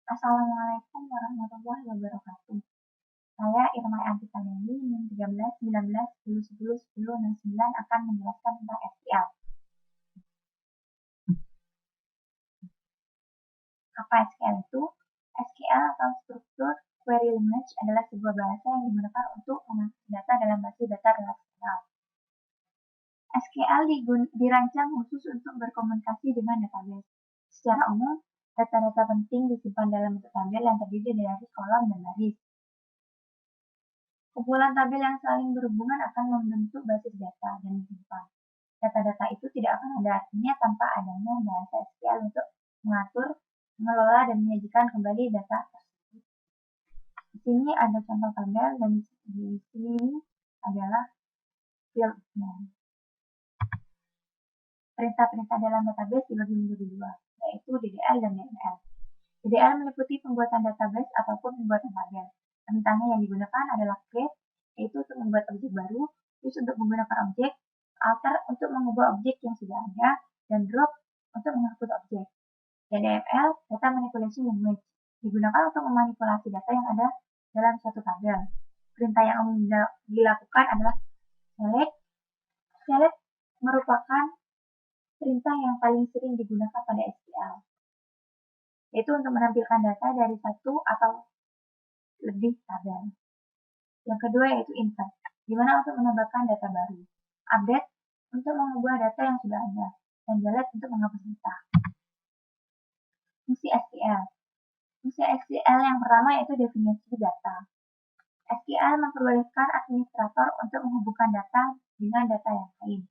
Assalamualaikum warahmatullahi wabarakatuh. Saya Irma Antika Dewi, NIM 13 19 10 10 10 69 akan menjelaskan tentang SQL. Apa SQL itu? SQL atau Structure Query Language adalah sebuah bahasa yang digunakan untuk mengakses data dalam basis data relasional. SQL dirancang khusus untuk berkomunikasi dengan database. Secara umum, data-data penting disimpan dalam bentuk tabel yang terdiri dari kolom dan baris. Kumpulan tabel yang saling berhubungan akan membentuk basis data dan disimpan. Data-data itu tidak akan ada artinya tanpa adanya bahasa SQL untuk mengatur, mengelola, dan menyajikan kembali data tersebut. Di sini ada contoh tabel dan di sini adalah fieldnya. Perintah-perintah dalam database dibagi menjadi dua, yaitu DDL dan DML. DDL meliputi pembuatan database ataupun pembuatan tabel. Perintahnya yang digunakan adalah create, yaitu untuk membuat objek baru, use untuk menggunakan objek, alter untuk mengubah objek yang sudah ada, dan drop untuk menghapus objek. DML, Data Manipulation Language, digunakan untuk memanipulasi data yang ada dalam suatu tabel. Perintah yang umum dilakukan adalah select. Select merupakan perintah yang paling sering digunakan pada SQL, yaitu untuk menampilkan data dari satu atau lebih tabel. Yang kedua yaitu insert, di mana untuk menambahkan data baru. Update untuk mengubah data yang sudah ada, dan delete untuk menghapus data. Fungsi SQL. Fungsi SQL yang pertama yaitu definisi data. SQL memperbolehkan administrator untuk menghubungkan data dengan data yang lain.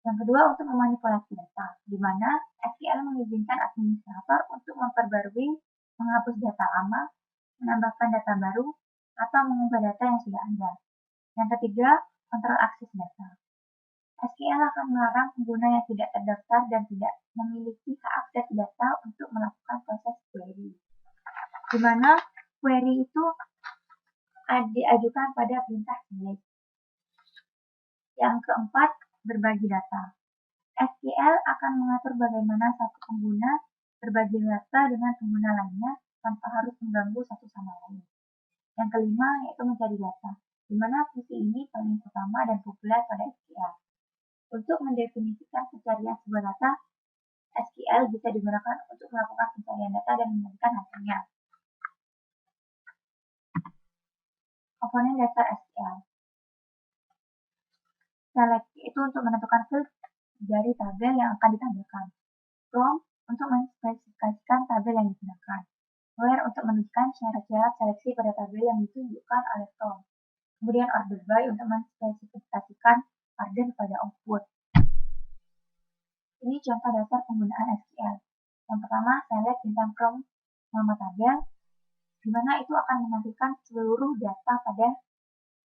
Yang kedua untuk memanipulasi data, di mana SQL mengizinkan administrator untuk memperbarui, menghapus data lama, menambahkan data baru, atau mengubah data yang sudah ada. Yang ketiga, kontrol akses data. SQL akan melarang pengguna yang tidak terdaftar dan tidak memiliki hak akses data untuk melakukan proses query. Di mana query itu diajukan pada perintah select. Yang keempat, berbagi data. SQL akan mengatur bagaimana satu pengguna berbagi data dengan pengguna lainnya tanpa harus mengganggu satu sama lain. Yang kelima yaitu mencari data, di mana fungsi ini paling utama dan populer pada SQL. Untuk mendefinisikan pencarian sebuah data, SQL bisa digunakan untuk melakukan pencarian data dan menyajikan hasilnya. Komponen dasar SQL. Select itu untuk menentukan field dari tabel yang akan ditampilkan. From untuk menspesifikasikan tabel yang digunakan. Where untuk menunjukkan syarat-syarat seleksi pada tabel yang ditunjukkan oleh from. Kemudian order by untuk menspesifikasikan order pada output. Ini contoh dasar penggunaan SQL. Yang pertama, select bintang from nama tabel, di mana itu akan menampilkan seluruh data pada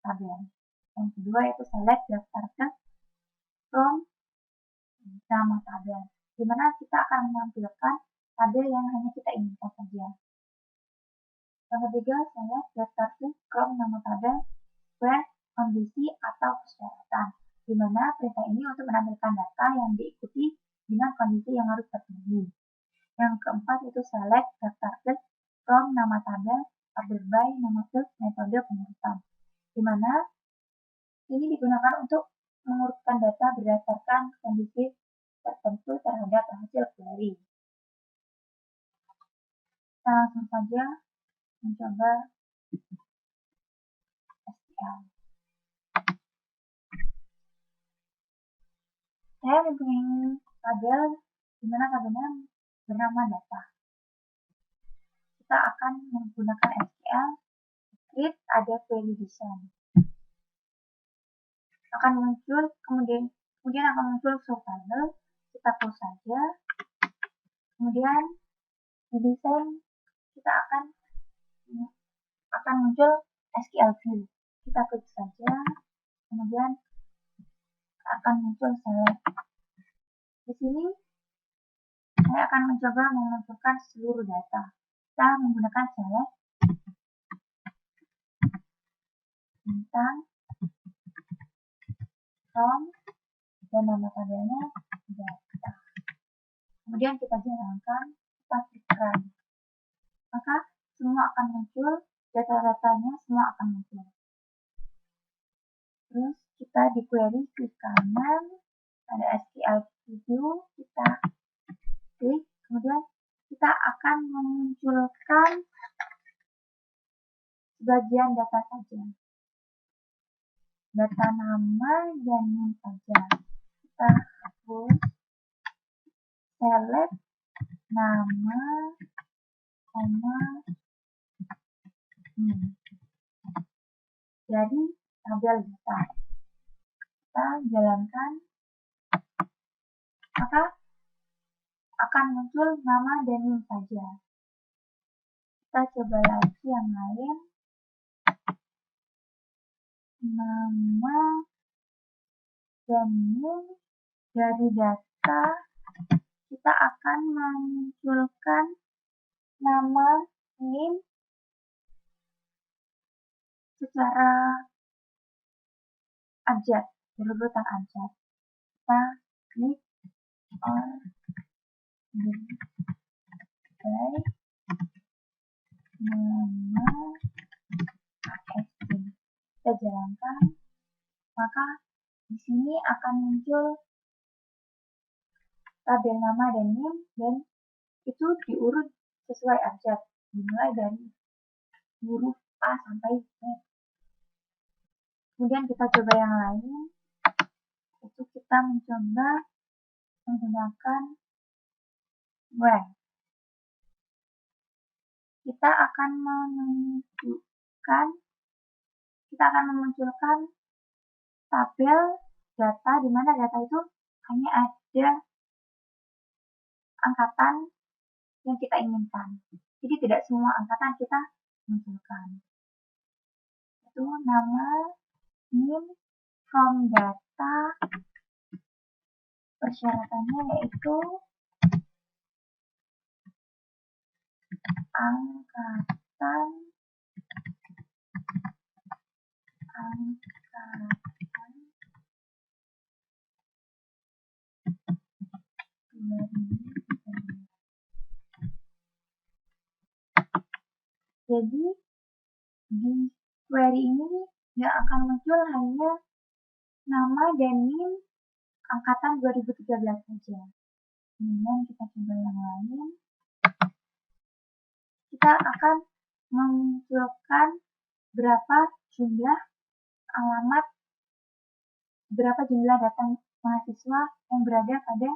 tabel. Yang kedua yaitu select daftar text from nama tabel, di mana kita akan menampilkan tabel yang hanya kita inginkan saja. Yang ketiga, select daftar text from nama tabel where kondisi atau persyaratan, di mana perintah ini untuk menampilkan data yang diikuti dengan kondisi yang harus terpenuhi. Yang keempat itu select daftar text from nama tabel order by nama text metode pengurutan, di mana ini digunakan untuk mengurutkan data berdasarkan kondisi tertentu terhadap hasil query. Kita langsung saja mencoba SQL. Saya mempunyai tabel di mana tabelnya bernama data. Kita akan menggunakan SQL, create ada query design. Akan muncul kemudian akan muncul subtabel, kita close saja. Kemudian di desain kita akan muncul SQL view. Kita klik saja, kemudian akan muncul select. Di sini saya akan mencoba memunculkan seluruh data. Kita menggunakan select bintang from dan nama tabelnya data. Kemudian kita jalankan, kita klik run. maka semua akan muncul, data-datanya semua akan muncul. Terus kita di query klik kanan, ada SQL Preview, kita klik, kemudian kita akan memunculkan sebagian data saja. Data nama dan NIM saja. Kita hapus, select nama, NIM. Jadi tabel kita. Kita jalankan, maka akan muncul nama dan NIM saja. Kita coba lagi yang lain. Nama dan NIM, dari data kita akan memunculkan nama, NIM secara abjad, berurutan abjad. Kita klik on display nama ASD. Kita jalankan, maka di sini akan muncul tabel nama dan NIM, dan itu diurut sesuai abjad, dimulai dari huruf A sampai Z. Kemudian kita coba yang lain, itu kita mencoba menggunakan web. Kita akan memunculkan tabel data di mana data itu hanya ada angkatan yang kita inginkan. Jadi tidak semua angkatan kita munculkan. Itu nama, NIM, from data, persyaratannya yaitu angkatan 2013. Jadi di query ini yang akan muncul hanya nama dan NIM angkatan 2013 saja. Kemudian kita coba yang lain. Kita akan memunculkan berapa jumlah data mahasiswa yang berada pada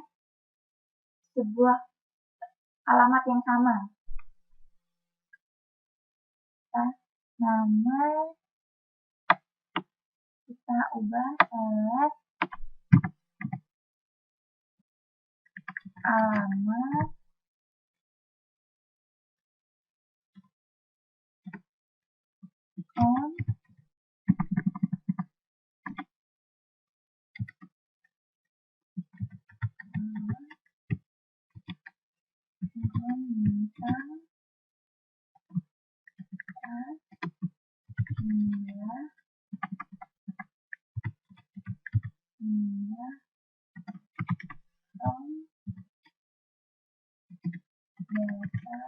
sebuah alamat yang sama. Nama kita ubah select alamat, on, bintang, jumlah, from, data,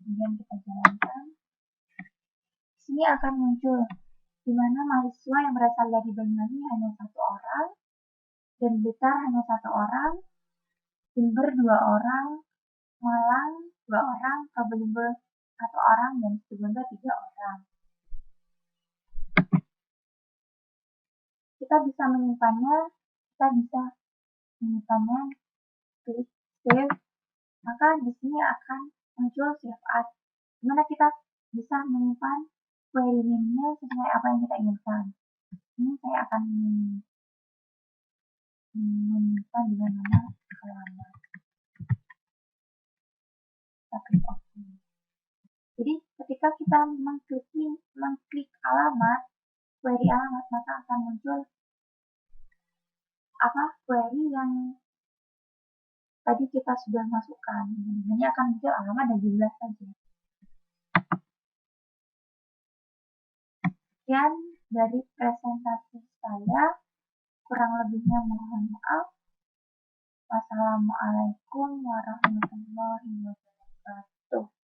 kemudian kita jalankan. Di sini akan muncul di mana mahasiswa yang berasal dari Banyuwangi hanya 1 orang, dan Blitar hanya 1 orang, Jember 2 orang, Malang 2 orang, Probolinggo 1 orang, dan Situbondo 3 orang. Kita bisa menyimpannya, klik save, maka di sini akan muncul save as, dimana kita bisa menyimpan query name-nya sesuai apa yang kita inginkan. Ini saya akan menyimpan dengan nama alamat. Kita klik OK. Jadi ketika kita mengklik alamat, query alamat, maka akan muncul query yang tadi kita sudah masukkan. Hanya akan muncul alamat dan jumlah saja. Sekian dari presentasi saya. Kurang lebihnya mohon maaf. Wassalamualaikum warahmatullahi wabarakatuh.